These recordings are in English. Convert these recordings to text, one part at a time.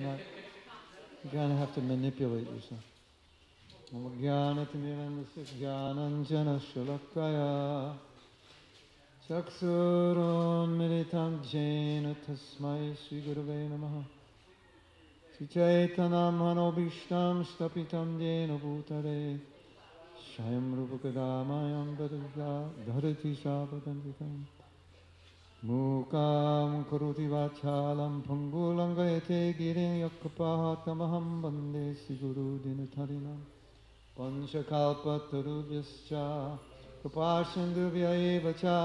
not, you kind of have to manipulate yourself. Jnanatimirandasya shalakaya Chaksurunmilitam jena tasmai Sri Gurave Namaha Sri Chaitanam Manobishtam Stapitam Jena Bhutare Shayam Rupakadamayam Dadada Dharati Sapadantikam Mukam Karoti Vachalam Pangulangayate Giring Yakapahatamaham Bande Siguru Dinatarinam Panchakalpa Tarubhyascha Kapasindubhya Evacha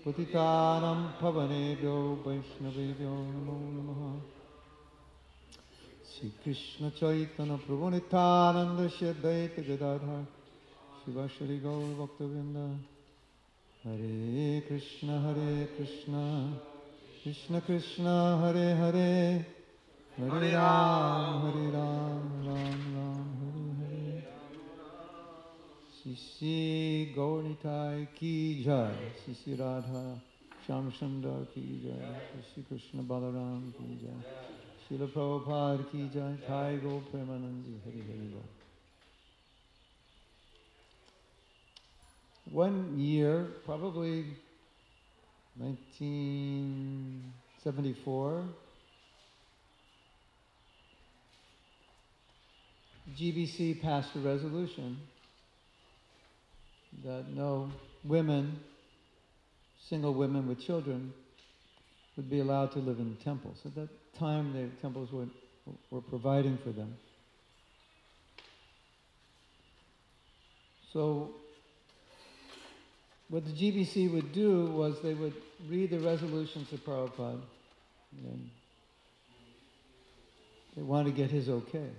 Putitanam Pavanebhyo Vaishnavebhyo Namo Namaha Sri Krishna Chaitanya Prabhu Nityananda Shri Advaita Gadadhar Shiva Shri Gaur Bhaktavinda Hare Krishna Krishna Krishna Hare Hare Hare Ram Ram Ram Hare Hare Sisi Gaurnitai Ki Jai Sisi Radha Shyam Sundar Ki Jai Sisi Krishna Balaram Ki Jai Srila Prabhupada Ki Jai Thai Go Premanandi Hare Hare Go. One year, probably 1974, GBC passed a resolution that no women, single women with children, would be allowed to live in temples. At that time, the temples were providing for them. So what the GBC would do was they would read the resolutions of Prabhupada, and they wanted to get his okay.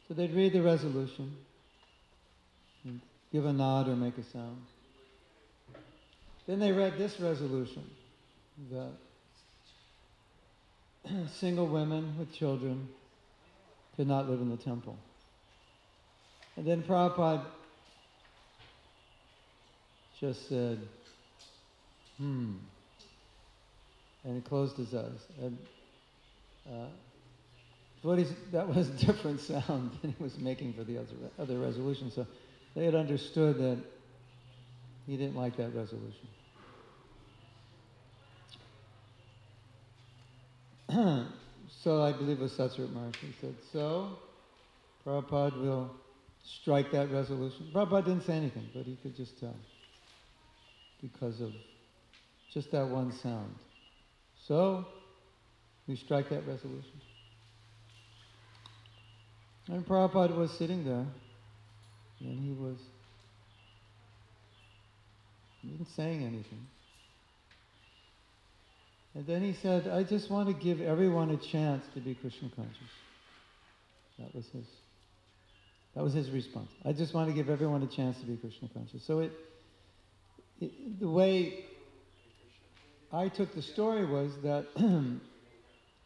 So they'd read the resolution, and give a nod or make a sound. Then they read this resolution, that single women with children could not live in the temple. And then Prabhupada just said, and he closed his eyes. And that was a different sound than he was making for the other resolution. So they had understood that he didn't like that resolution. So I believe it was Satsrit Maharshi said, so Prabhupada will strike that resolution. Prabhupada didn't say anything, but he could just tell, because of just that one sound. So we strike that resolution. And Prabhupada was sitting there, and he wasn't saying anything. And then he said, I just want to give everyone a chance to be Krishna conscious. That was his response. I just want to give everyone a chance to be Krishna conscious. So the way I took the story was that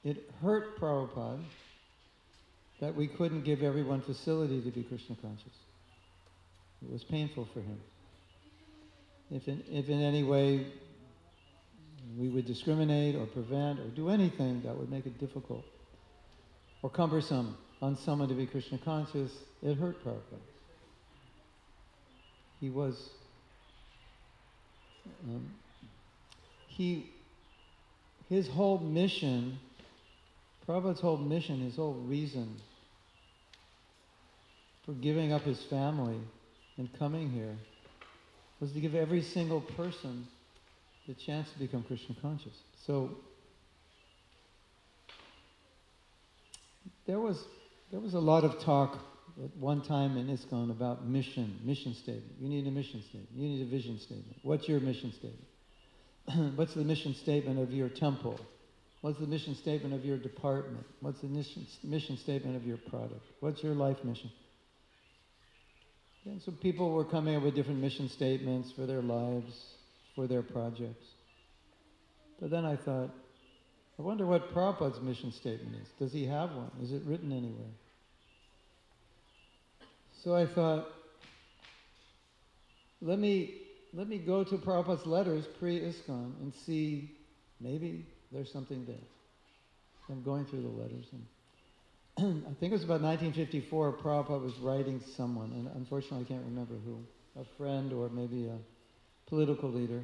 it hurt Prabhupada that we couldn't give everyone facility to be Krishna conscious. It was painful for him. If in any way we would discriminate or prevent or do anything that would make it difficult or cumbersome on someone to be Krishna conscious, it hurt Prabhupada. He was, his whole mission, Prabhupada's whole mission, his whole reason for giving up his family and coming here was to give every single person the chance to become Krishna conscious. So there was a lot of talk at one time in ISKCON about mission statement. You need a mission statement. You need a vision statement. What's your mission statement? What's the mission statement of your temple? What's the mission statement of your department? What's the mission statement of your product? What's your life mission? And so people were coming up with different mission statements for their lives, for their projects. But then I thought, I wonder what Prabhupada's mission statement is. Does he have one? Is it written anywhere? So I thought, let me go to Prabhupada's letters pre-ISKCON and see maybe there's something there. I'm going through the letters. And I think it was about 1954, Prabhupada was writing someone, and unfortunately I can't remember who, a friend or maybe a political leader.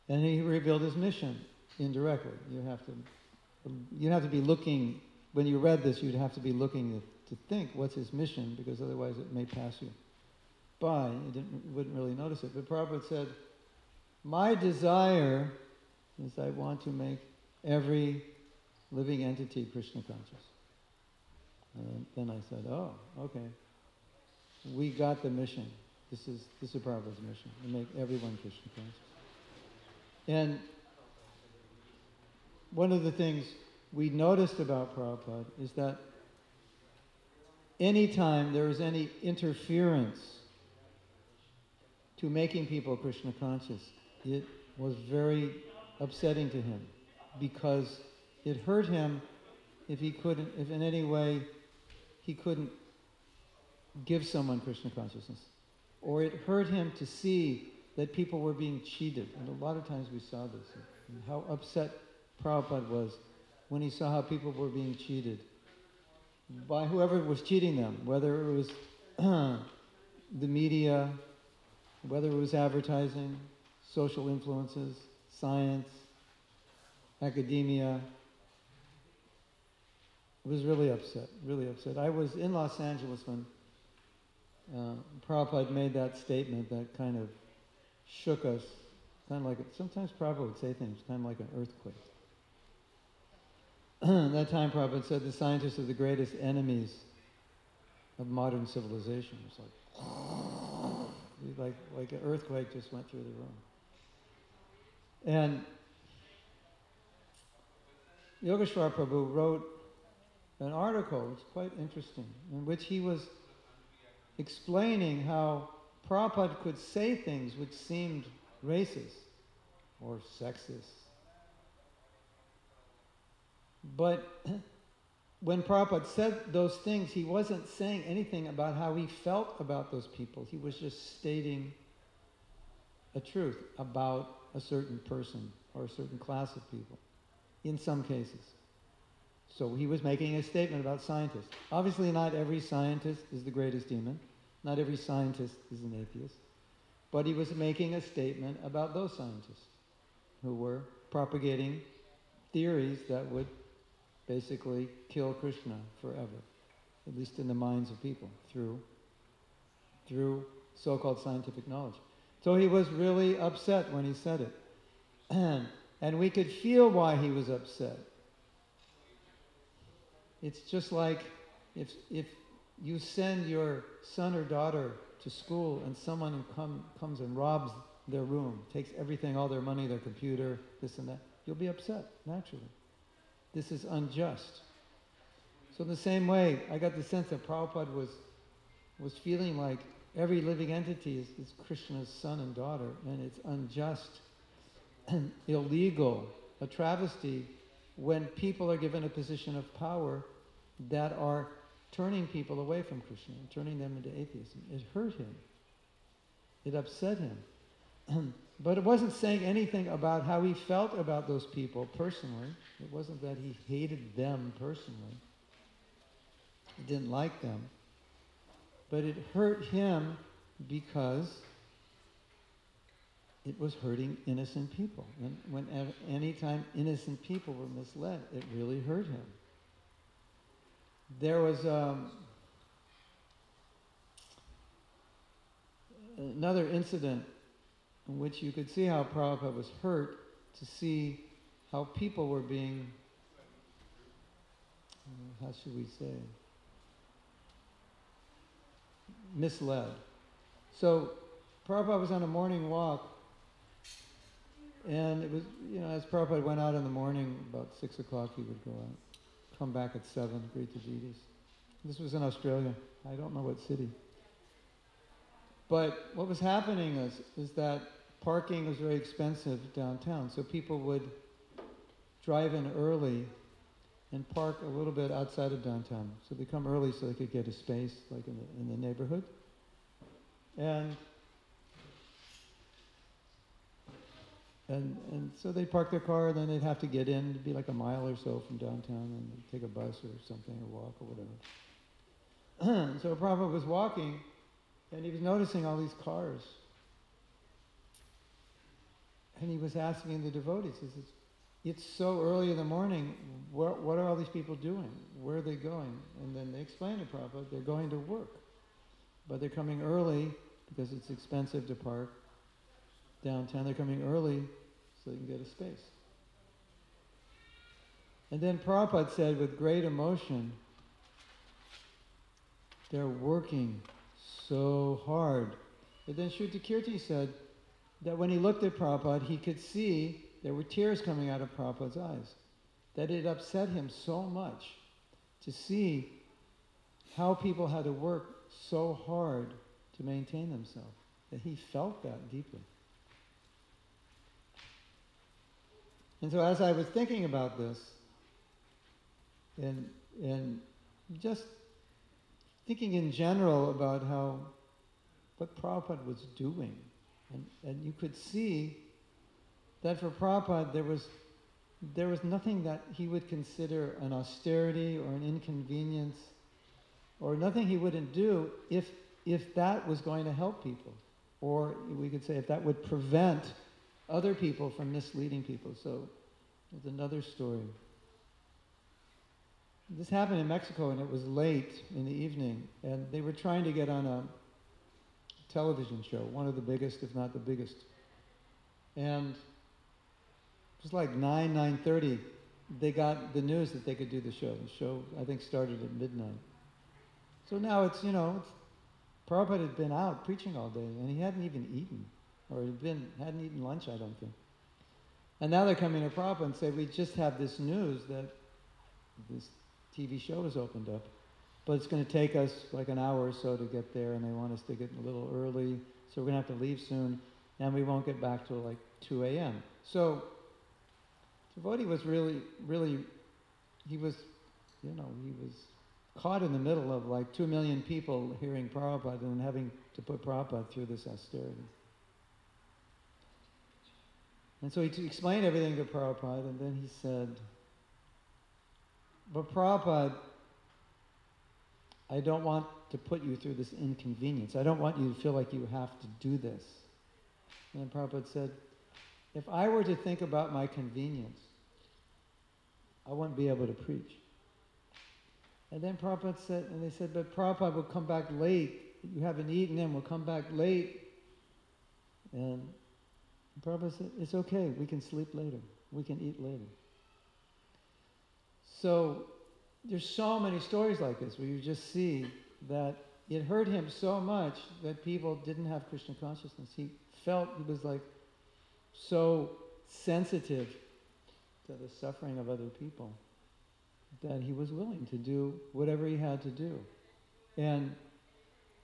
And he revealed his mission indirectly. You'd have to be looking, when you read this, you'd have to be looking to think what's his mission, because otherwise it may pass you by. You wouldn't really notice it. But Prabhupada said, my desire is I want to make every living entity Krishna conscious. And then I said, oh, okay. We got the mission. This is Prabhupada's mission, to make everyone Krishna conscious. And one of the things we noticed about Prabhupada is that anytime there was any interference to making people Krishna conscious, it was very upsetting to him, because it hurt him if in any way he couldn't give someone Krishna consciousness. Or it hurt him to see that people were being cheated. And a lot of times we saw this, and how upset Prabhupada was when he saw how people were being cheated by whoever was cheating them, whether it was the media, whether it was advertising, social influences, science, academia. I was really upset, really upset. I was in Los Angeles when Prabhupada made that statement that kind of shook us, kind of like, sometimes Prabhupada would say things kind of like an earthquake. That time Prabhupada said the scientists are the greatest enemies of modern civilization. It's like an earthquake just went through the room. And Yogeshwar Prabhu wrote an article, which is quite interesting, in which he was explaining how Prabhupada could say things which seemed racist or sexist. But when Prabhupada said those things, he wasn't saying anything about how he felt about those people. He was just stating a truth about a certain person or a certain class of people, in some cases. So he was making a statement about scientists. Obviously not every scientist is the greatest demon. Not every scientist is an atheist. But he was making a statement about those scientists who were propagating theories that would basically kill Krishna forever, at least in the minds of people, through so-called scientific knowledge. So he was really upset when he said it. And we could feel why he was upset. It's just like if you send your son or daughter to school and someone comes and robs their room, takes everything, all their money, their computer, this and that, you'll be upset, naturally. This is unjust. So in the same way, I got the sense that Prabhupada was feeling like every living entity is Krishna's son and daughter, and it's unjust and illegal, a travesty, when people are given a position of power that are turning people away from Krishna and turning them into atheism. It hurt him. It upset him. But it wasn't saying anything about how he felt about those people personally. It wasn't that he hated them personally. He didn't like them. But it hurt him because it was hurting innocent people. And anytime innocent people were misled, it really hurt him. There was another incident in which you could see how Prabhupada was hurt to see how people were being, how should we say, misled. So Prabhupada was on a morning walk, and it was, as Prabhupada went out in the morning, about 6 o'clock he would go out, come back at 7, greet the deities. This was in Australia. I don't know what city. But what was happening is that parking was very expensive downtown, so people would drive in early and park a little bit outside of downtown. So they come early so they could get a space, like in the neighborhood. And And so they'd park their car, and then they'd have to get in. It'd be like a mile or so from downtown, and they'd take a bus or something, or walk or whatever. So Prabhupada was walking, and he was noticing all these cars. And he was asking the devotees, he says, it's so early in the morning, what are all these people doing? Where are they going? And then they explained to Prabhupada, they're going to work. But they're coming early because it's expensive to park downtown. They're coming early so they can get a space. And then Prabhupada said with great emotion, they're working so hard. But then Shrutakirti said that when he looked at Prabhupada, he could see there were tears coming out of Prabhupada's eyes. That it upset him so much to see how people had to work so hard to maintain themselves, that he felt that deeply. And so as I was thinking about this, and just thinking in general about what Prabhupada was doing, and you could see that for Prabhupada there was nothing that he would consider an austerity or an inconvenience, or nothing he wouldn't do if that was going to help people, or we could say if that would prevent other people from misleading people. So there's another story. This happened in Mexico, and it was late in the evening, and they were trying to get on a television show, one of the biggest, if not the biggest. And it was like 9:30, they got the news that they could do the show. The show, I think, started at midnight. So now it's Prabhupada had been out preaching all day, and he hadn't even eaten, or hadn't eaten lunch, I don't think. And now they're coming to Prabhupada and say, we just have this news that this TV show has opened up, but it's going to take us like an hour or so to get there, and they want us to get a little early, so we're going to have to leave soon, and we won't get back till like 2 a.m. So devotee was really, he was caught in the middle of like 2 million people hearing Prabhupada and having to put Prabhupada through this austerity. And so he explained everything to Prabhupada, and then he said, but Prabhupada, I don't want to put you through this inconvenience. I don't want you to feel like you have to do this. And then Prabhupada said, if I were to think about my convenience, I wouldn't be able to preach. And then Prabhupada said, and they said, but Prabhupada will come back late. You haven't eaten, and we'll come back late. And Prabhupada said, it's okay, we can sleep later. We can eat later. So there's so many stories like this where you just see that it hurt him so much that people didn't have Krishna consciousness. He felt he was like so sensitive to the suffering of other people that he was willing to do whatever he had to do. And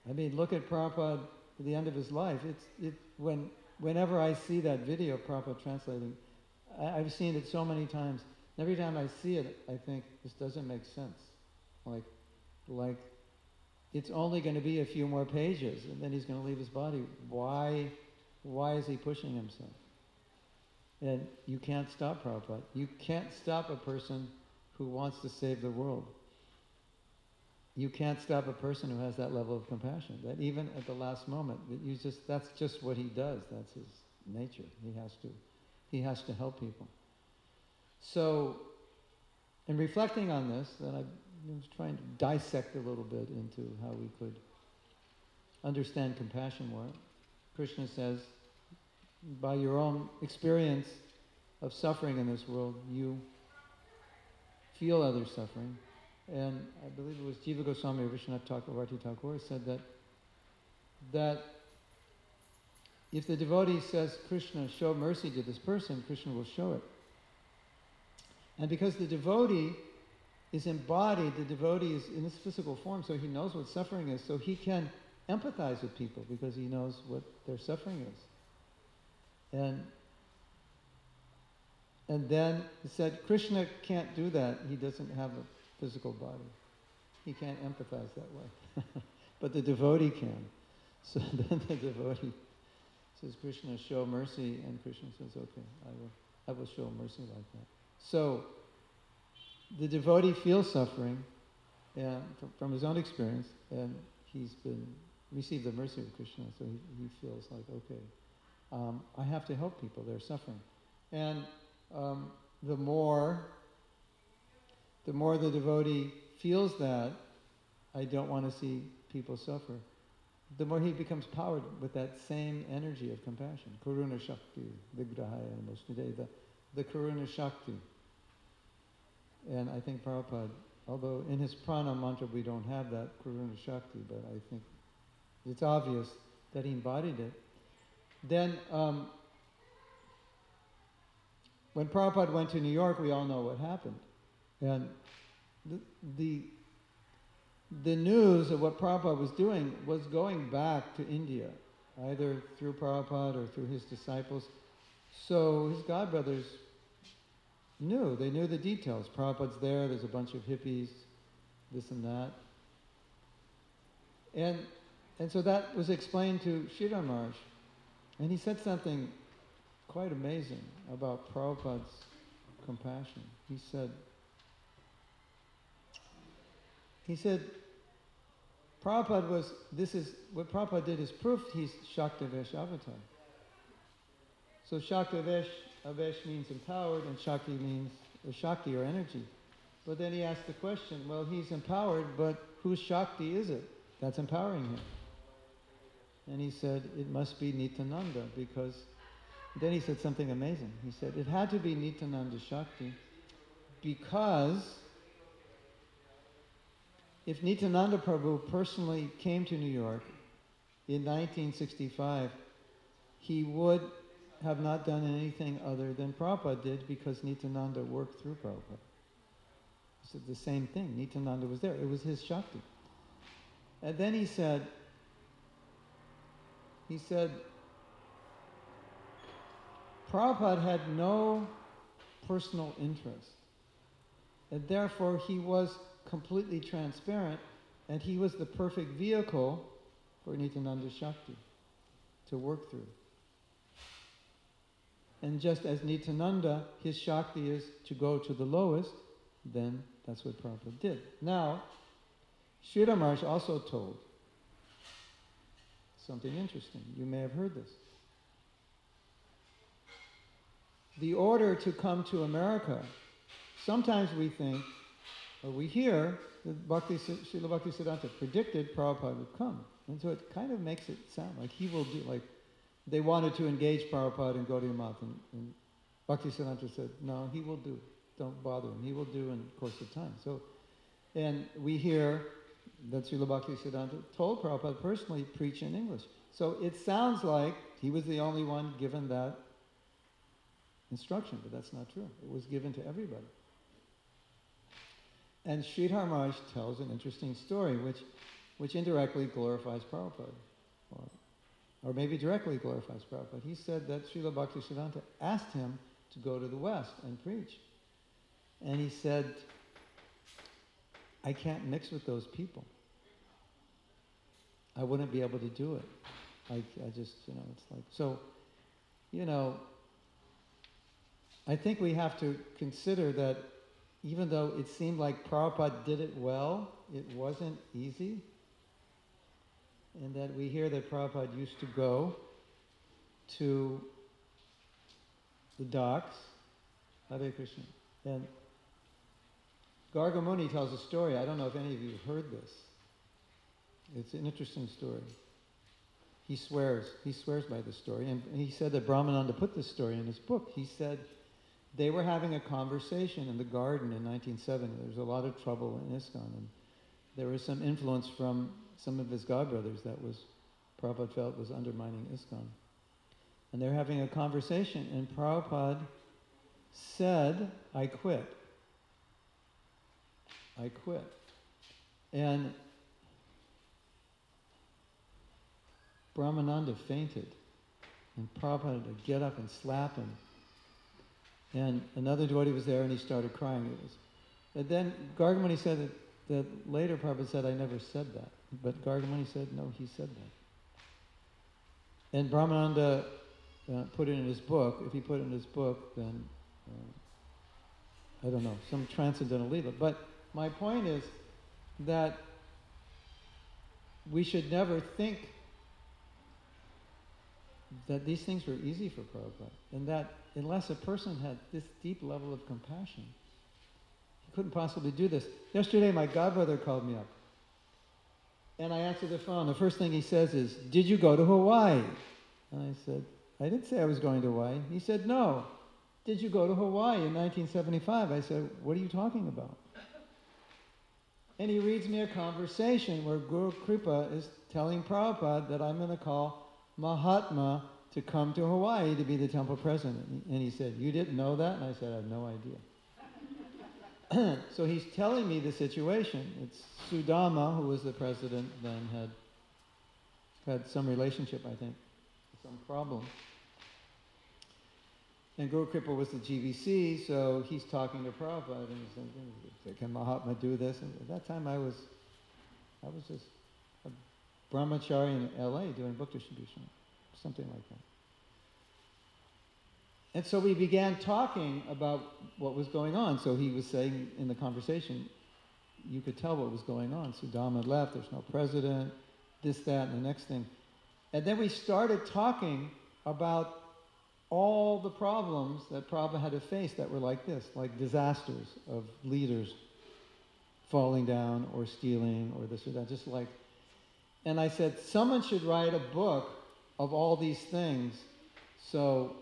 I mean, look at Prabhupada at the end of his life. Whenever I see that video of Prabhupada translating, I've seen it so many times. Every time I see it, I think, this doesn't make sense. Like it's only going to be a few more pages, and then he's going to leave his body. Why is he pushing himself? And you can't stop Prabhupada. You can't stop a person who wants to save the world. You can't stop a person who has that level of compassion, that even at the last moment, that's just what he does. That's his nature. He has to help people. So, in reflecting on this, then I was trying to dissect a little bit into how we could understand compassion more. Krishna says, by your own experience of suffering in this world, you feel others suffering. And I believe it was Jiva Goswami or Vishwanath Thakur said that if the devotee says, Krishna, show mercy to this person, Krishna will show it. And because the devotee is embodied, the devotee is in this physical form, so he knows what suffering is, so he can empathize with people because he knows what their suffering is. And then he said, Krishna can't do that. He doesn't have a physical body. He can't empathize that way. But the devotee can. So then the devotee says, Krishna, show mercy, and Krishna says, okay, I will show mercy like that. So, the devotee feels suffering and from his own experience, and he's received the mercy of Krishna, so he feels like, okay, I have to help people, they're suffering. And the more the devotee feels that, I don't want to see people suffer, the more he becomes powered with that same energy of compassion. Karuna Shakti, Vigrahaya Namaste, the Karuna Shakti. And I think Prabhupada, although in his prana mantra we don't have that Karuna Shakti, but I think it's obvious that he embodied it. Then, when Prabhupada went to New York, we all know what happened. And the news of what Prabhupada was doing was going back to India, either through Prabhupada or through his disciples. So his godbrothers knew the details. Prabhupada's there's a bunch of hippies, this and that. And so that was explained to Sridhar Maharaj. And he said something quite amazing about Prabhupada's compassion. He said, what Prabhupada did is proof he's Shaktavesh avatar. So Shaktavesh means empowered, and Shakti means Shakti or energy. But then he asked the question, well, he's empowered, but whose Shakti is it that's empowering him? And he said, it must be Nityananda, because then he said something amazing. He said, it had to be Nityananda Shakti, because if Nityananda Prabhu personally came to New York in 1965, he would have not done anything other than Prabhupada did, because Nityananda worked through Prabhupada. He said the same thing. Nityananda was there. It was his Shakti. And then he said, Prabhupada had no personal interest, and therefore he was completely transparent, and he was the perfect vehicle for Nityananda Shakti to work through. And just as Nityananda, his Shakti is to go to the lowest, then that's what Prabhupada did. Now, Sridhar Maharaj also told something interesting. You may have heard this. The order to come to America, sometimes we think, or we hear, that Srila Bhaktisiddhanta predicted Prabhupada would come. And so it kind of makes it sound like he will do, like they wanted to engage Prabhupada and Gaudiya Math, and Bhaktisiddhanta said, no, he will do. Don't bother him. He will do in the course of time. So, and we hear that Srila Bhaktisiddhanta told Prabhupada personally, preach in English. So it sounds like he was the only one given that instruction, but that's not true. It was given to everybody. And Sridhar Maharaj tells an interesting story which indirectly glorifies Prabhupada, or maybe directly glorifies Prabhupada. He said that Srila Bhaktisiddhanta asked him to go to the West and preach. And he said, I can't mix with those people. I wouldn't be able to do it. I just, it's like, so, I think we have to consider that even though it seemed like Prabhupada did it well, it wasn't easy. And that we hear that Prabhupada used to go to the docks, Hare Krishna, and Garga Muni tells a story. I don't know if any of you have heard this. It's an interesting story. He swears by this story. And he said that Brahmananda put this story in his book. He said they were having a conversation in the garden in 1970. There was a lot of trouble in ISKCON. And there was some influence from some of his godbrothers that Prabhupada felt was undermining ISKCON. And they're having a conversation, and Prabhupada said, I quit. I quit. And Brahmananda fainted, and Prabhupada had to get up and slap him. And another devotee was there, and he started crying. And then Gargamuni said that later Prabhupada said, I never said that. But Gargamuni said, no, he said that. And Brahmananda put it in his book. If he put it in his book, then I don't know, some transcendental leela. But my point is that we should never think that these things were easy for Prabhupada, and that unless a person had this deep level of compassion, he couldn't possibly do this. Yesterday, my godbrother called me up, and I answered the phone. The first thing he says is, "Did you go to Hawaii?" And I said, "I didn't say I was going to Hawaii." He said, "No. Did you go to Hawaii in 1975? I said, "What are you talking about?" And he reads me a conversation where Guru Kripa is telling Prabhupada that I'm going to call Mahatma to come to Hawaii to be the temple president. And he said, "You didn't know that?" And I said, "I have no idea." So he's telling me the situation. It's Sudama, who was the president then, had some relationship, I think, some problem. And Guru Kripa was the GVC, so he's talking to Prabhupada, and he's saying, "Can Mahatma do this?" And at that time I was just a brahmachari in LA doing book distribution, something like that. And so we began talking about what was going on. So he was saying in the conversation, you could tell what was going on. Sudama left, there's no president, this, that, and the next thing. And then we started talking about all the problems that Prabhupada had to face that were like this, like disasters of leaders falling down or stealing or this or that, just like. And I said, someone should write a book of all these things so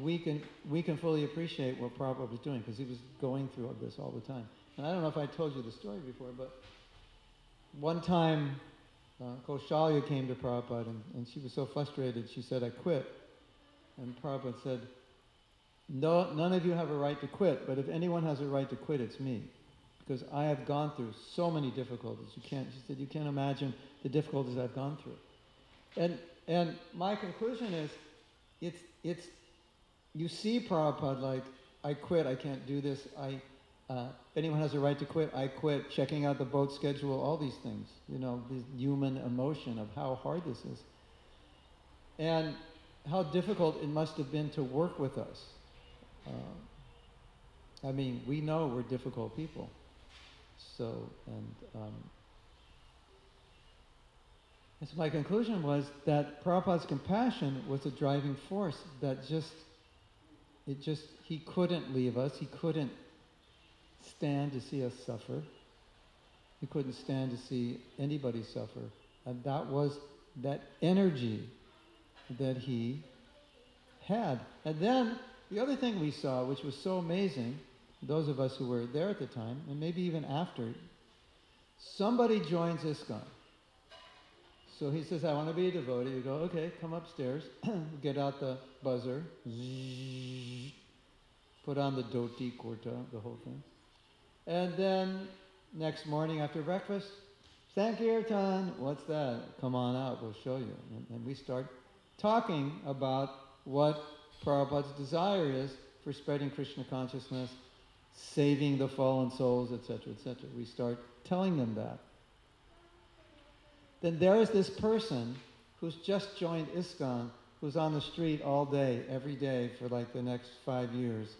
we can fully appreciate what Prabhupada was doing, because he was going through all this all the time. And I don't know if I told you the story before, but one time Kaushalya came to Prabhupada, and she was so frustrated, she said, "I quit." And Prabhupada said, "No, none of you have a right to quit, but if anyone has a right to quit, it's me. Because I have gone through so many difficulties. She said, you can't imagine the difficulties I've gone through." And my conclusion is, it's you see Prabhupada like, "I quit, I can't do this, if anyone has a right to quit, I quit," checking out the boat schedule, all these things, the human emotion of how hard this is. And how difficult it must have been to work with us. We know we're difficult people. So, and so my conclusion was that Prabhupada's compassion was a driving force that he couldn't leave us. He couldn't stand to see us suffer. He couldn't stand to see anybody suffer. And that was that energy that he had. And then the other thing we saw, which was so amazing, those of us who were there at the time, and maybe even after, somebody joins ISKCON. So he says, "I want to be a devotee." You go, "Okay, come upstairs." Get out the buzzer. Put on the dhoti, kurta, the whole thing. And then next morning after breakfast, "Sankirtan, what's that? Come on out, we'll show you." And we start talking about what Prabhupada's desire is for spreading Krishna consciousness, saving the fallen souls, etc., etc. We start telling them that. Then there is this person who's just joined ISKCON, who's on the street all day, every day for like the next 5 years,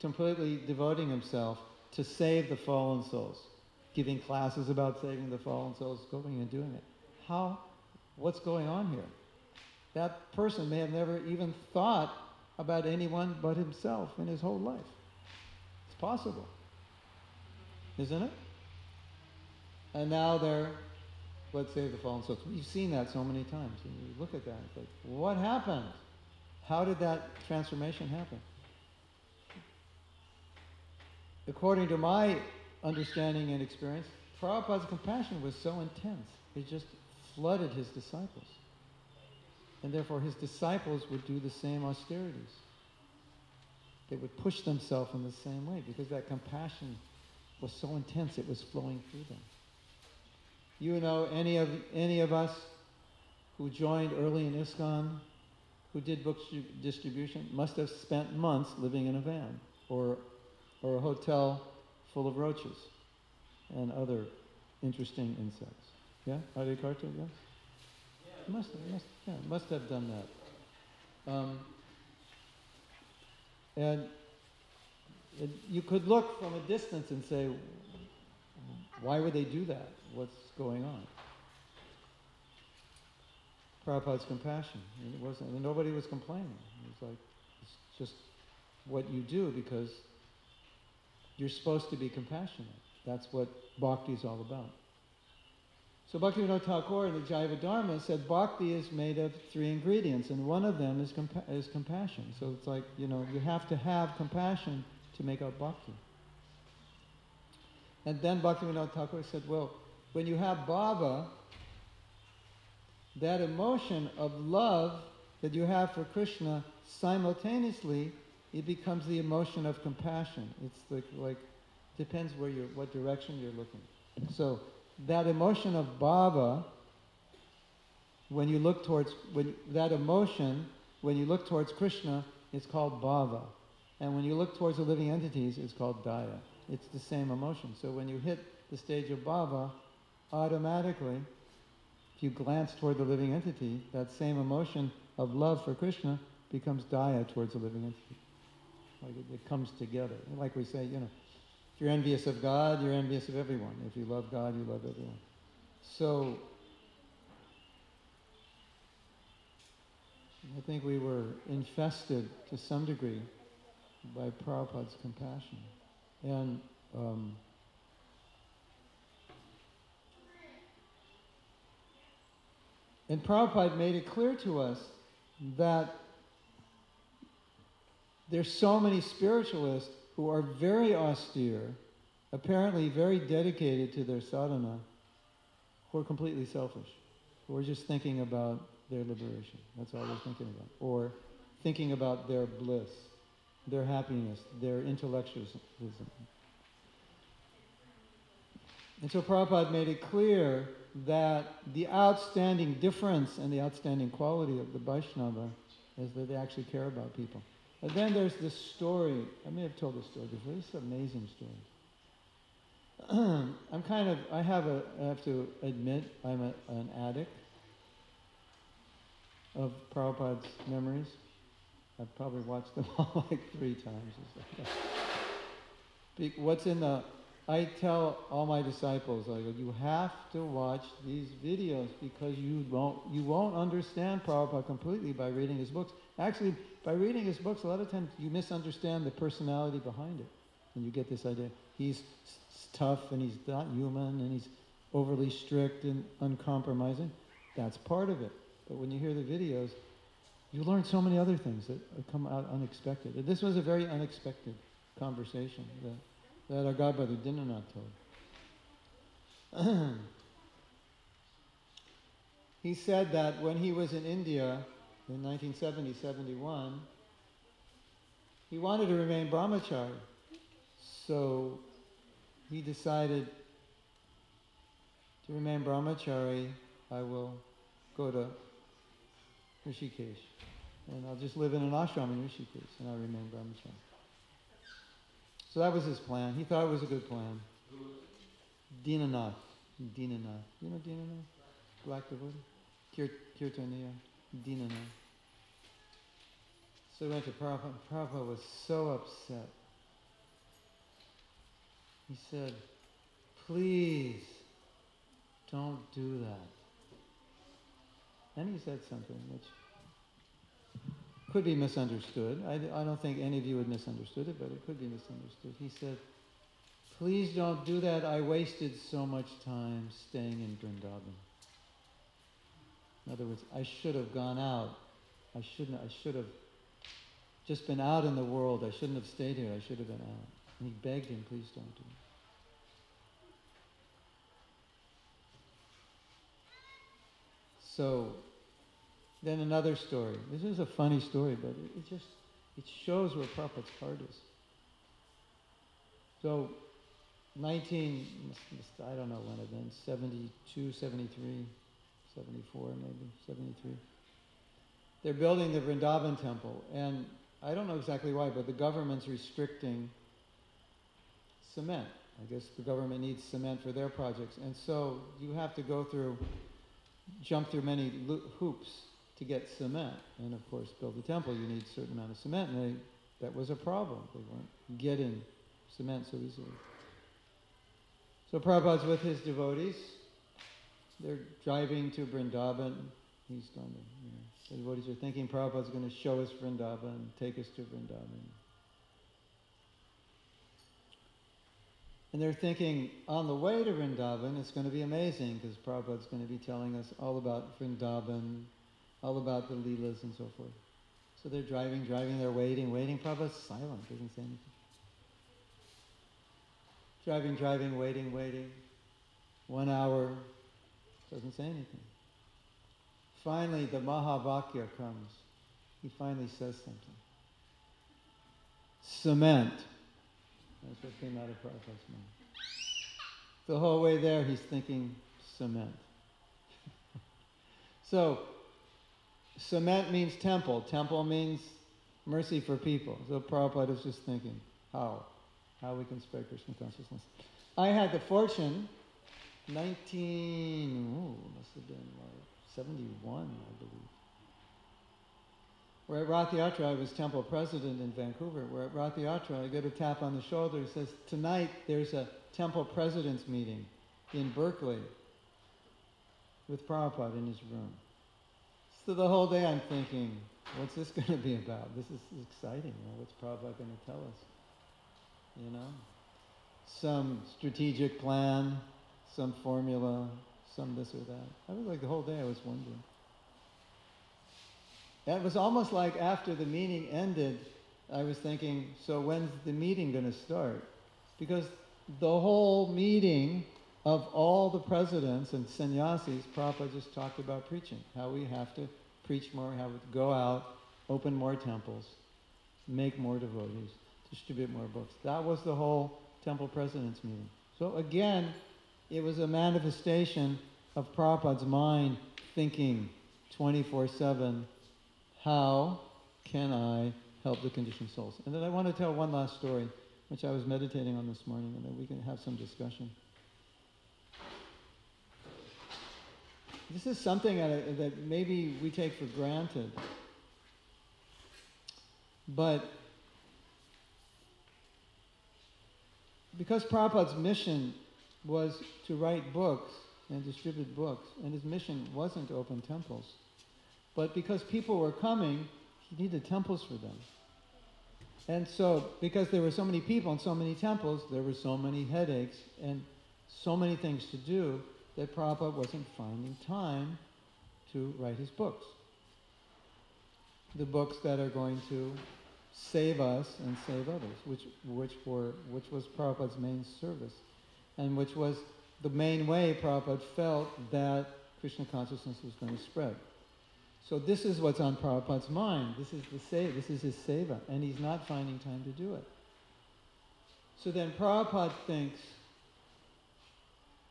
completely devoting himself to save the fallen souls, giving classes about saving the fallen souls, going and doing it. What's going on here? That person may have never even thought about anyone but himself in his whole life. It's possible, isn't it? And now they're, let's say, the fallen souls. We've seen that so many times. And you look at that, it's like, what happened? How did that transformation happen? According to my understanding and experience, Prabhupada's compassion was so intense, it just flooded his disciples. And therefore his disciples would do the same austerities. They would push themselves in the same way because that compassion was so intense it was flowing through them. You know, any of us who joined early in ISKCON, who did book distribution, must have spent months living in a van or a hotel full of roaches and other interesting insects. Yeah? Hare Karta, yes? Must have done that. Um, and you could look from a distance and say, why would they do that? What's going on? Prabhupada's compassion. And it wasn't, and nobody was complaining. It was like, it's just what you do because you're supposed to be compassionate. That's what bhakti is all about. So Bhaktivinoda Thakur in the Jaiva Dharma said bhakti is made of 3 ingredients, and one of them is compassion. So it's like, you have to have compassion to make out bhakti. And then Bhaktivinoda Thakur said, well, when you have bhava, that emotion of love that you have for Krishna, simultaneously, it becomes the emotion of compassion. It's like depends what direction you're looking. So that emotion of bhava, when you look towards Krishna, it's called bhava, and when you look towards the living entities, it's called daya. It's the same emotion. So when you hit the stage of bhava, automatically, if you glance toward the living entity, that same emotion of love for Krishna becomes daya towards the living entity. Like it comes together. Like we say, if you're envious of God, you're envious of everyone. If you love God, you love everyone. So, I think we were infested to some degree by Prabhupada's compassion. And Prabhupada made it clear to us that there's so many spiritualists who are very austere, apparently very dedicated to their sadhana, who are completely selfish, who are just thinking about their liberation. That's all they're thinking about. Or thinking about their bliss, their happiness, their intellectualism. And so Prabhupada made it clear that the outstanding difference and the outstanding quality of the Vaishnava is that they actually care about people. And then there's this story. I may have told this story before. This is an amazing story. I have to admit, I'm an addict of Prabhupada's memories. I've probably watched them all like 3 times or something. I tell all my disciples, I go, you have to watch these videos because you won't understand Prabhupada completely by reading his books. Actually, by reading his books, a lot of times you misunderstand the personality behind it. And you get this idea, he's tough and he's not human and he's overly strict and uncompromising. That's part of it. But when you hear the videos, you learn so many other things that come out unexpected. And this was a very unexpected conversation that our godbrother Dinanath told. He said that when he was in India in 1970-71, he wanted to remain brahmachari. So he decided to remain brahmachari. I will go to Rishikesh. And I'll just live in an ashram in Rishikesh and I'll remain brahmachari. So that was his plan. He thought it was a good plan. Dinanath. You know Dinanath? Black devotee? Kirtaniya. Dinanath. So he went to Prabhupada. Prabhupada was so upset. He said, please don't do that. And he said something which could be misunderstood. I don't think any of you had misunderstood it, but it could be misunderstood. He said, please don't do that. I wasted so much time staying in Vrindavan. In other words, I should have gone out. I should have just been out in the world. I shouldn't have stayed here. I should have been out. And he begged him, please don't do it. So, then another story. This is a funny story, but it shows where Prabhupada's heart is. So, I don't know when it been, 72, 73, 74 maybe, 73. They're building the Vrindavan temple, and I don't know exactly why, but the government's restricting cement. I guess the government needs cement for their projects, and so you have to jump through many hoops to get cement. And of course, build a temple, you need a certain amount of cement, and that was a problem. They weren't getting cement so easily. So Prabhupada's with his devotees. They're driving to Vrindavan. He's going to, the devotees are thinking Prabhupada's going to show us Vrindavan, take us to Vrindavan. And they're thinking, on the way to Vrindavan, it's going to be amazing, because Prabhupada's going to be telling us all about Vrindavan, all about the Leelas and so forth. So they're driving, they're waiting. Prabhupada's silent, doesn't say anything. Driving, waiting. 1 hour, doesn't say anything. Finally, the Mahavakya comes. He finally says something. Cement. That's what came out of Prabhupada's mind. The whole way there, he's thinking cement. So, cement means temple. Temple means mercy for people. So Prabhupada is just thinking, how we can spread Krishna consciousness. I had the fortune, must have been like 71, I believe. We're at Rath Yatra, I was temple president in Vancouver. We're at Rath Yatra, I get a tap on the shoulder. He says, tonight there's a temple president's meeting in Berkeley with Prabhupada in his room. So the whole day I'm thinking, what's this going to be about? This is exciting. What's Prabhupada going to tell us? Some strategic plan, some formula, some this or that. I was like, the whole day I was wondering. It was almost like after the meeting ended, I was thinking, so when's the meeting going to start? Because the whole meeting of all the presidents and sannyasis, Prabhupada just talked about preaching, how we have to preach more, how to go out, open more temples, make more devotees, distribute more books. That was the whole temple president's meeting. So again, it was a manifestation of Prabhupada's mind thinking 24/7, how can I help the conditioned souls? And then I want to tell one last story, which I was meditating on this morning, and then we can have some discussion. This is something that maybe we take for granted. But because Prabhupada's mission was to write books and distribute books, and his mission wasn't to open temples, but because people were coming, he needed temples for them. And so, because there were so many people and so many temples, there were so many headaches and so many things to do that Prabhupada wasn't finding time to write his books. The books that are going to save us and save others, which was Prabhupada's main service, and which was the main way Prabhupada felt that Krishna consciousness was going to spread. So this is what's on Prabhupada's mind. This is his seva, and he's not finding time to do it. So then Prabhupada thinks,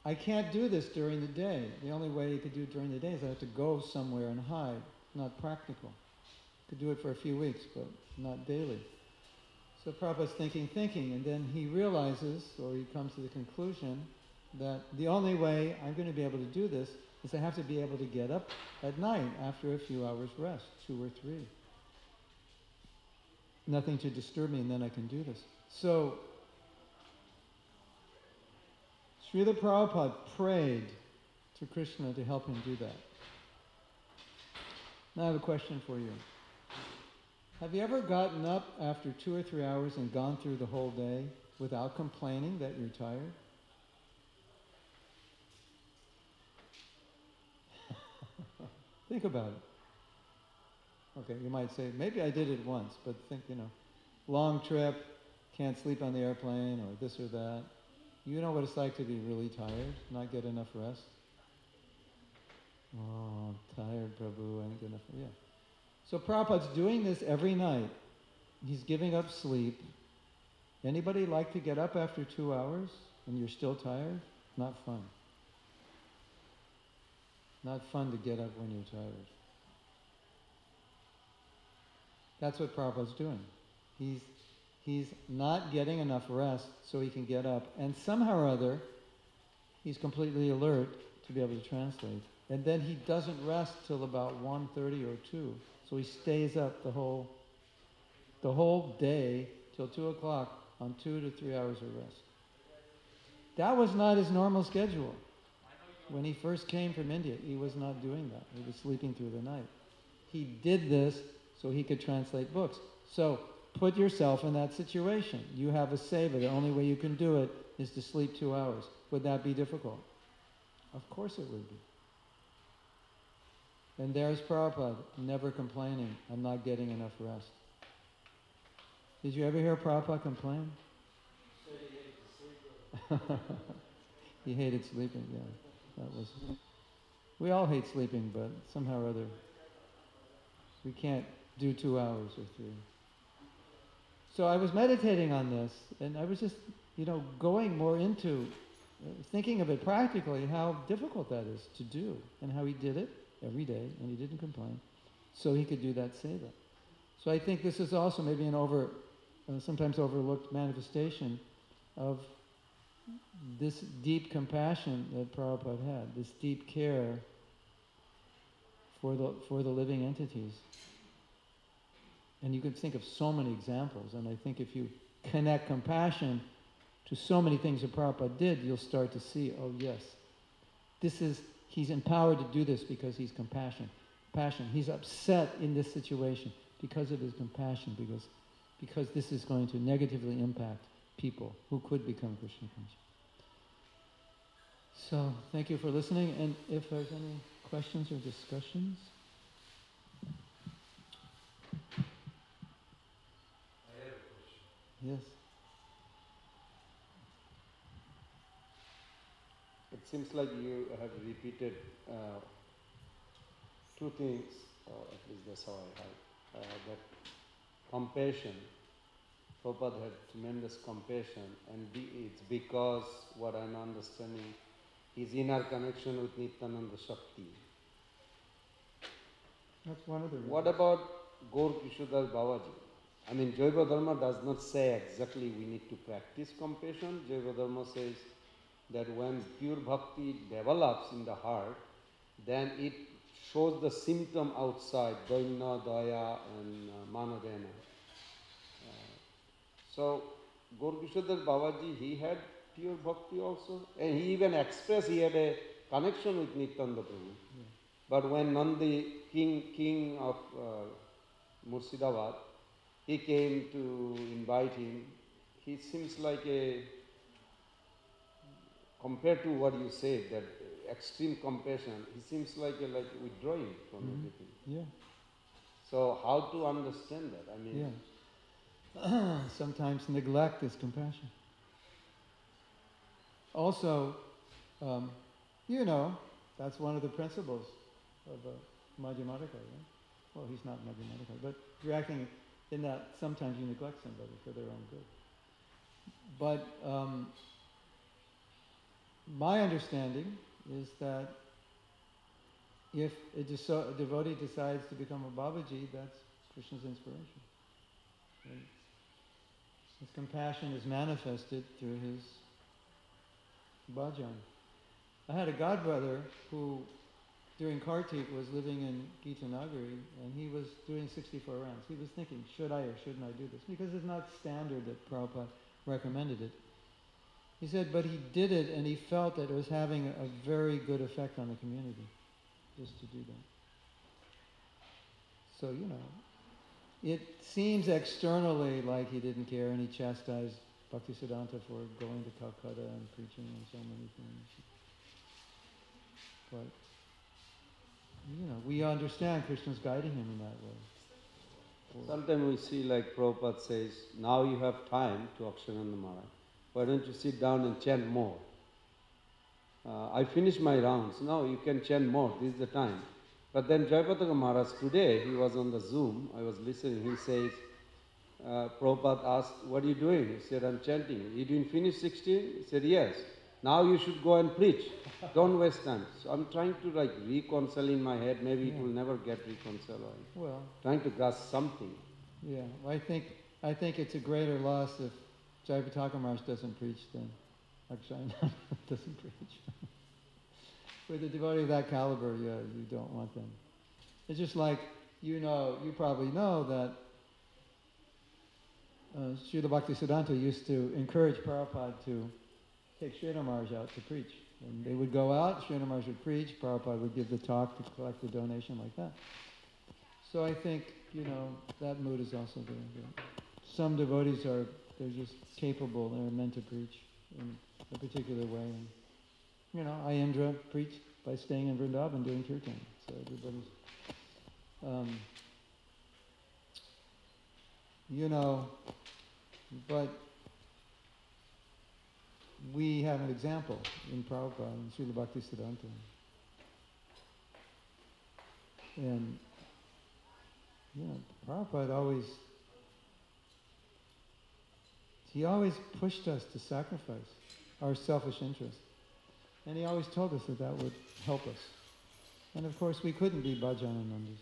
I can't do this during the day. The only way he could do it during the day is I have to go somewhere and hide. Not practical. Could do it for a few weeks, but not daily. So Prabhupada's thinking, and then he realizes, or he comes to the conclusion, that the only way I'm going to be able to do this is I have to be able to get up at night after a few hours rest, 2 or 3. Nothing to disturb me, and then I can do this. So, Srila Prabhupada prayed to Krishna to help him do that. Now I have a question for you. Have you ever gotten up after 2 or 3 hours and gone through the whole day without complaining that you're tired? Think about it. Okay, you might say, maybe I did it once, but think, long trip, can't sleep on the airplane, or this or that. You know what it's like to be really tired, not get enough rest? Oh, I'm tired, Prabhu, I didn't get enough. Yeah. So Prabhupada's doing this every night. He's giving up sleep. Anybody like to get up after 2 hours and you're still tired? Not fun. Not fun to get up when you're tired. That's what Prabhupada's doing. He's not getting enough rest so he can get up, and somehow or other, he's completely alert to be able to translate And then he doesn't rest till about 1:30 or 2. So he stays up the whole day till 2 o'clock on 2 to 3 hours of rest. That was not his normal schedule. When he first came from India, he was not doing that. He was sleeping through the night. He did this so he could translate books. So put yourself in that situation. You have a seva. The only way you can do it is to sleep 2 hours. Would that be difficult? Of course it would be. And there's Prabhupada, never complaining, I'm not getting enough rest. Did you ever hear Prabhupada complain? He hated sleeping, yeah. That was. We all hate sleeping, but somehow or other, we can't do 2 hours or 3. So I was meditating on this, and I was just, going more into thinking of it practically, how difficult that is to do, and how he did it every day, and he didn't complain, so he could do that seva. So I think this is also maybe an sometimes overlooked manifestation of this deep compassion that Prabhupada had, this deep care for the living entities. And you can think of so many examples, and I think if you connect compassion to so many things that Prabhupada did, you'll start to see, oh yes, he's empowered to do this because he's compassion. He's upset in this situation because of his compassion, because this is going to negatively impact people who could become Krishna conscious. So, thank you for listening, and if there's any questions or discussions? I have a question. Yes. It seems like you have repeated two things, or at least that's how I have, that compassion. Prabhupada had tremendous compassion, and it's because, what I'm understanding, his inner connection with Nityananda Shakti. That's one of the reasons. What about Gaur Kishodar Babaji? I mean, Jaiva Dharma does not say exactly we need to practice compassion. Jaiva Dharma says that when pure bhakti develops in the heart, then it shows the symptom outside, Daina, Daya and Manadena. So, Gaur Kishodar Babaji, he had pure bhakti also, and he even expressed he had a connection with Nityananda Prabhu. Yeah. But when Nandi, king of Murshidabad, he came to invite him, he seems like compared to what you said, that extreme compassion, he seems like withdrawing from everything. Yeah. So how to understand that? I mean, yeah. Sometimes neglect is compassion. Also, that's one of the principles of Madhyamadika, right? Well, he's not Madhyamadika, but you're acting in that sometimes you neglect somebody for their own good. But my understanding is that if a devotee decides to become a Babaji, that's Krishna's inspiration. And his compassion is manifested through his bhajan. I had a godbrother who, during Kartik, was living in Gita Nagari, and he was doing 64 rounds. He was thinking, should I or shouldn't I do this? Because it's not standard that Prabhupada recommended it. He said, but he did it, and he felt that it was having a very good effect on the community, just to do that. So, it seems externally like he didn't care, and he chastised Bhaktisiddhanta for going to Calcutta and preaching and so many things. But, we understand Krishna's guiding him in that way. sometimes we see like Prabhupada says, now you have time to Akshananda Maharaj. Why don't you sit down and chant more? I finished my rounds. Now you can chant more. This is the time. But then Jayapataka Maharaj today, he was on the Zoom. I was listening. He says, Prabhupada asked, what are you doing? He said, I'm chanting. You didn't finish 16? He said, yes. Now you should go and preach. Don't waste time. So I'm trying to reconcile in my head. Maybe it will never get reconciled. Well, trying to grasp something. Yeah, well, I think it's a greater loss if Jayapataka Maharaj doesn't preach than Akshananda doesn't preach. with a devotee of that caliber, you don't want them. It's just like, you probably know that Srila Bhaktisiddhanta used to encourage Prabhupada to take Sridhar Maharaj out to preach. And they would go out, Sridhar Maharaj would preach, Prabhupada would give the talk to collect the donation like that. So I think, that mood is also very good. Some devotees they're just capable, they're meant to preach in a particular way. And, Ayendra preached by staying in Vrindavan doing kirtan. So everybody's, but we have an example in Prabhupada and Srila Bhaktisiddhanta. And, Prabhupada he always pushed us to sacrifice our selfish interest. And he always told us that would help us. And of course we couldn't be Bhajananandis.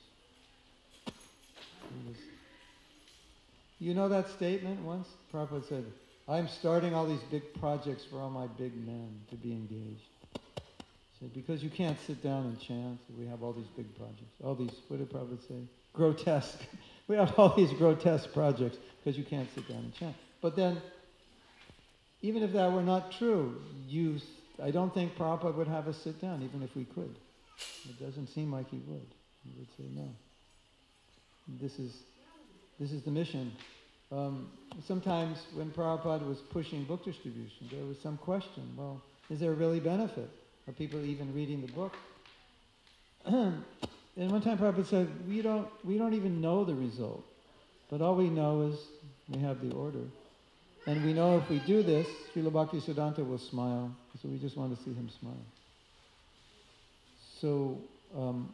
You know that statement once? Prabhupada said, I'm starting all these big projects for all my big men to be engaged. He said, because you can't sit down and chant, we have all these big projects. All these, what did Prabhupada say? Grotesque. We have all these grotesque projects because you can't sit down and chant. But then, even if that were not true, I don't think Prabhupada would have us sit down, even if we could. It doesn't seem like he would. He would say, no. This is the mission. Sometimes when Prabhupada was pushing book distribution, there was some question, well, is there really benefit? Are people even reading the book? And one time Prabhupada said, we don't even know the result. But all we know is we have the order. And we know if we do this, Srila Bhaktisiddhanta will smile. So we just want to see him smile. So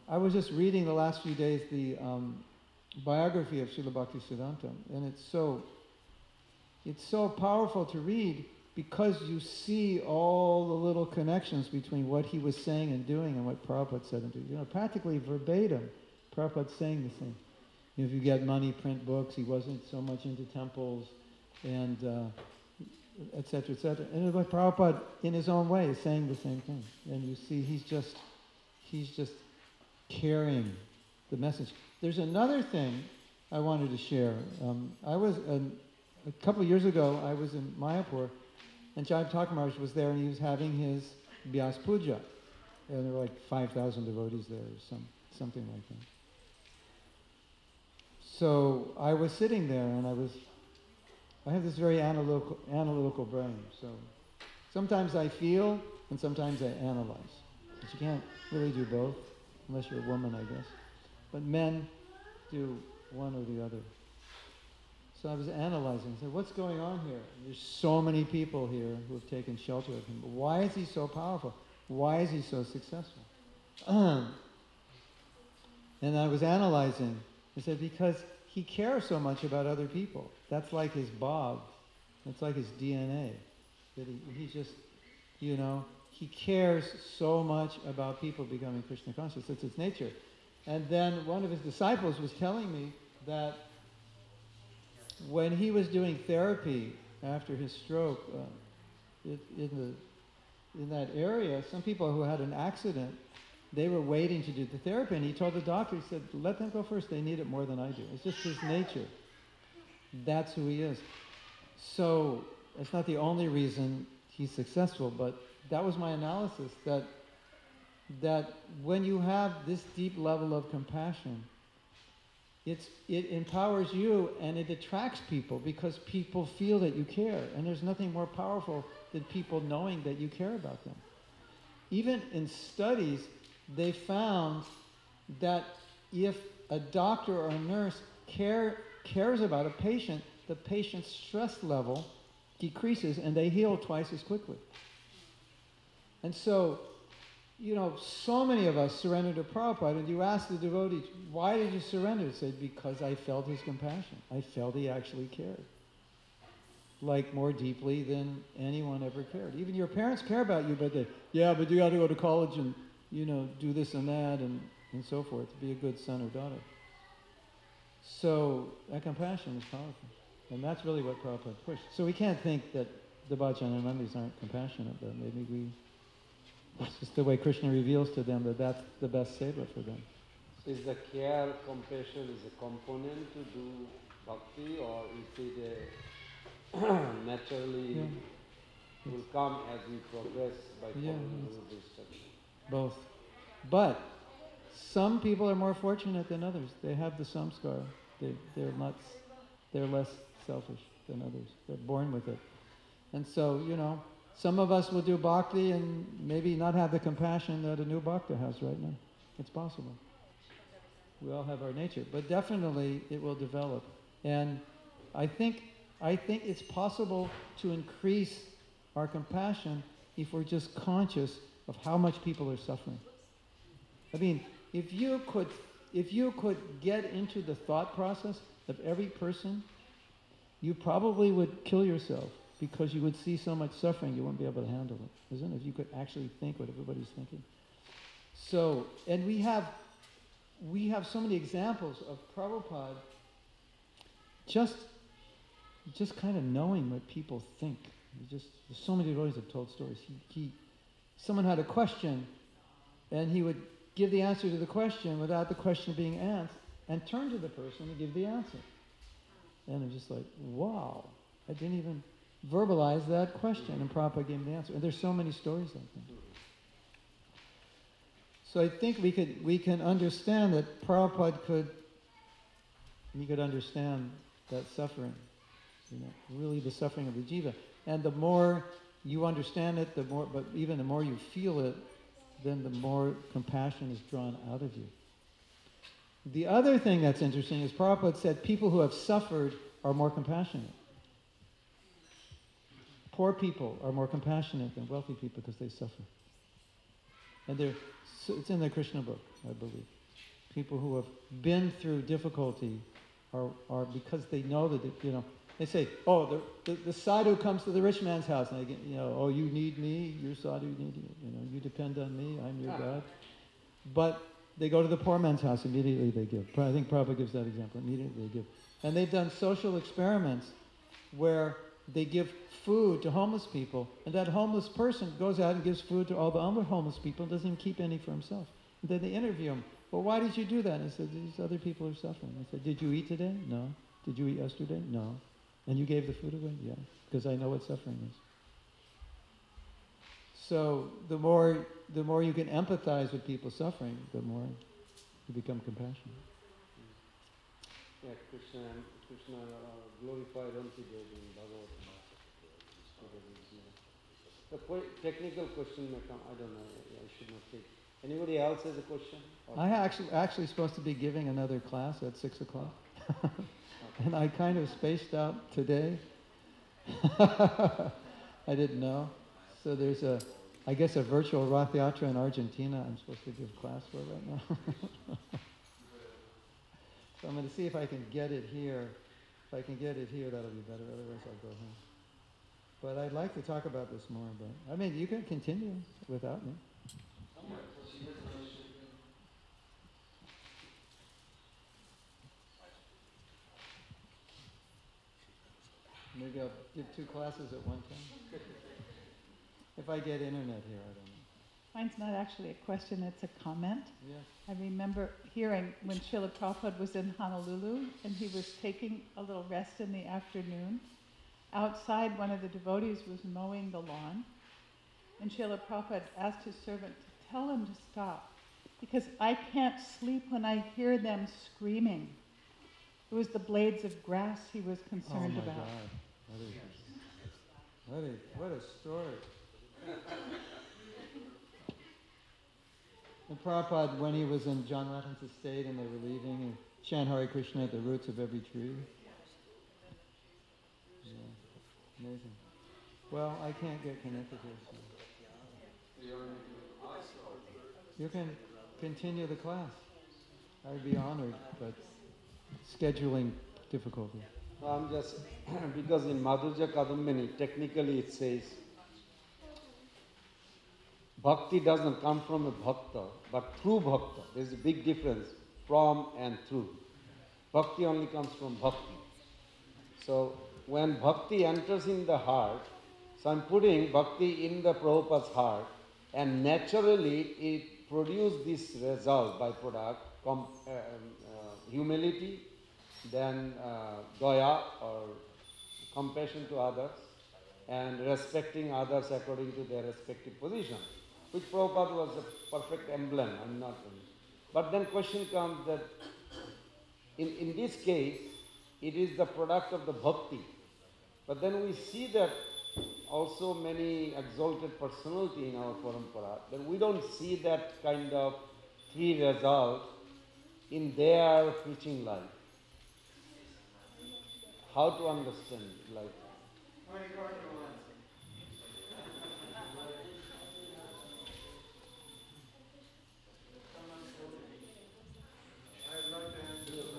I was just reading the last few days the biography of Srila Bhaktisiddhanta. And it's so powerful to read because you see all the little connections between what he was saying and doing and what Prabhupada said and did. Practically verbatim, Prabhupada's saying the same. If you get money, print books. He wasn't so much into temples, and et cetera, et cetera. And Prabhupada, in his own way, is saying the same thing. And you see, he's just carrying the message. There's another thing I wanted to share. A couple of years ago, I was in Mayapur, and Jai Thakur Maharaj was there, and he was having his Vyas Puja. And there were like 5,000 devotees there, or something like that. So I was sitting there, and I have this very analytical brain. So sometimes I feel, and sometimes I analyze. But you can't really do both, unless you're a woman, I guess. But men do one or the other. So I was analyzing. I said, what's going on here? There's so many people here who have taken shelter of him. But why is he so powerful? Why is he so successful? And I was analyzing. I said, because he cares so much about other people. That's like his bhav. That's like his DNA. That he just, he cares so much about people becoming Krishna conscious. It's his nature. And then one of his disciples was telling me that when he was doing therapy after his stroke, in that area, some people who had an accident, they were waiting to do the therapy, and he told the doctor, he said, let them go first, they need it more than I do. It's just his nature. That's who he is. So, it's not the only reason he's successful, but that was my analysis, that when you have this deep level of compassion, it empowers you and it attracts people because people feel that you care. And there's nothing more powerful than people knowing that you care about them. Even in studies, they found that if a doctor or a nurse cares about a patient, the patient's stress level decreases and they heal twice as quickly. And so, so many of us surrendered to Prabhupada, and you ask the devotees, why did you surrender? They said, because I felt his compassion. I felt he actually cared. Like more deeply than anyone ever cared. Even your parents care about you, but but you got to go to college and, do this and that and so forth to be a good son or daughter. So that compassion is powerful. And that's really what Prabhupada pushed. So we can't think that the Bhajananandis aren't compassionate, but maybe It's just the way Krishna reveals to them that that's the best seva for them. So is the care, compassion is a component to do bhakti, or is it a naturally will come as we progress by following Guru's instruction? Both. But some people are more fortunate than others. They have the samskara. They're less selfish than others. They're born with it. And so, some of us will do bhakti and maybe not have the compassion that a new bhakta has right now. It's possible. We all have our nature, but definitely it will develop. And I think it's possible to increase our compassion if we're just conscious of how much people are suffering. I mean, if you could get into the thought process of every person, you probably would kill yourself because you would see so much suffering you wouldn't be able to handle it, isn't it? If you could actually think what everybody's thinking. So, and we have so many examples of Prabhupada just kind of knowing what people think. There's so many devotees have told stories. Someone had a question, and he would give the answer to the question without the question being asked, and turn to the person and give the answer. And I'm just like, wow, I didn't even verbalize that question, and Prabhupada gave me the answer. And there's so many stories like that. So I think we can understand that Prabhupada could understand that suffering, really the suffering of the jiva. And the more you understand it, but even the more you feel it, then the more compassion is drawn out of you. The other thing that's interesting is Prabhupada said people who have suffered are more compassionate. Poor people are more compassionate than wealthy people because they suffer. And it's in the Krishna book, I believe. People who have been through difficulty are because they know that, they say, oh, the sadhu comes to the rich man's house, and they get, oh, you need me, your sadhu need you, you depend on me, I'm your God. But they go to the poor man's house, immediately they give. I think Prabhupada gives that example, immediately they give. And they've done social experiments where they give food to homeless people, and that homeless person goes out and gives food to all the other homeless people and doesn't even keep any for himself. And then they interview him. Well, why did you do that? And he said, these other people are suffering. I said, did you eat today? No. Did you eat yesterday? No. And you gave the food away? Yeah, because I know what suffering is. So the more you can empathize with people suffering, the more you become compassionate. Yeah, Krishna glorified Rantidev in Bhagavad. The technical question may come, I don't know, I should not take. Anybody else has a question? I actually supposed to be giving another class at 6 o'clock. And I kind of spaced out today. I didn't know. So there's I guess a virtual Rath Yatra in Argentina I'm supposed to give class for right now. So I'm going to see if I can get it here. If I can get it here, that'll be better. Otherwise, I'll go home. But I'd like to talk about this more. But I mean, you can continue without me. Maybe I'll give 2 classes at one time. If I get internet here, I don't know. Mine's not actually a question, it's a comment. Yeah. I remember hearing when Srila Prabhupada was in Honolulu and he was taking a little rest in the afternoon. Outside, one of the devotees was mowing the lawn, and Srila Prabhupada asked his servant to tell him to stop, because I can't sleep when I hear them screaming. It was the blades of grass he was concerned about. Oh my God. What a story. And Prabhupada, when he was in John Rattan's estate and they were leaving, and chant Hare Krishna at the roots of every tree. Yeah. Amazing. Well, I can't get connected here, so. You can continue the class. I'd be honored, but scheduling difficulty. I'm just, because in Madhurya Kadambini, technically it says, bhakti doesn't come from a bhakta, but through bhakta. There's a big difference, from and through. Bhakti only comes from bhakti. So when bhakti enters in the heart, so I'm putting bhakti in the Prabhupada's heart, and naturally it produced this result, byproduct, humility, then daya or compassion to others, and respecting others according to their respective position, which Prabhupada was a perfect emblem. I'm not. But then question comes that in this case, it is the product of the bhakti. But then we see that also many exalted personality in our parampara, that we don't see that kind of free result in their preaching life. How to understand life?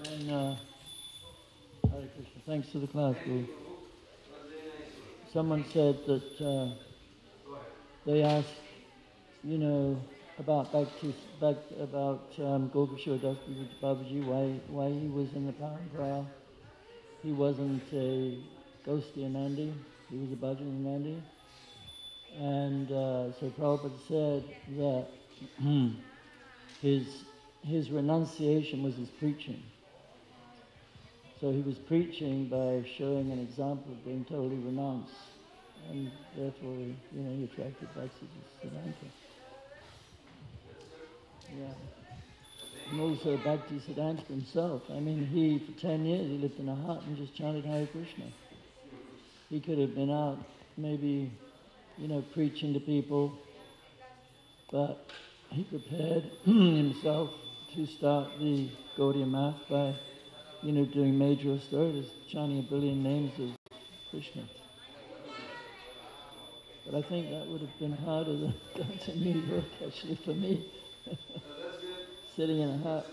And, Hare Krishna. Thanks to the class, Guru. Someone said that they asked, about Gopakishore Das Babaji, why he was in the parampara. He wasn't a ghosty Nandi, he was a bhajan Nandi. And so Prabhupada said that his renunciation was his preaching. So he was preaching by showing an example of being totally renounced, and therefore, he attracted Bhaktisiddhanta. Yeah. And also Bhaktisiddhanta himself. I mean, for 10 years, he lived in a hut and just chanted Hare Krishna. He could have been out, maybe, preaching to people, but he prepared himself to start the Gaudiya Math by doing major austerities, chanting 1 billion names of Krishna. But I think that would have been harder than going to New York, actually, for me. Sitting in a hut.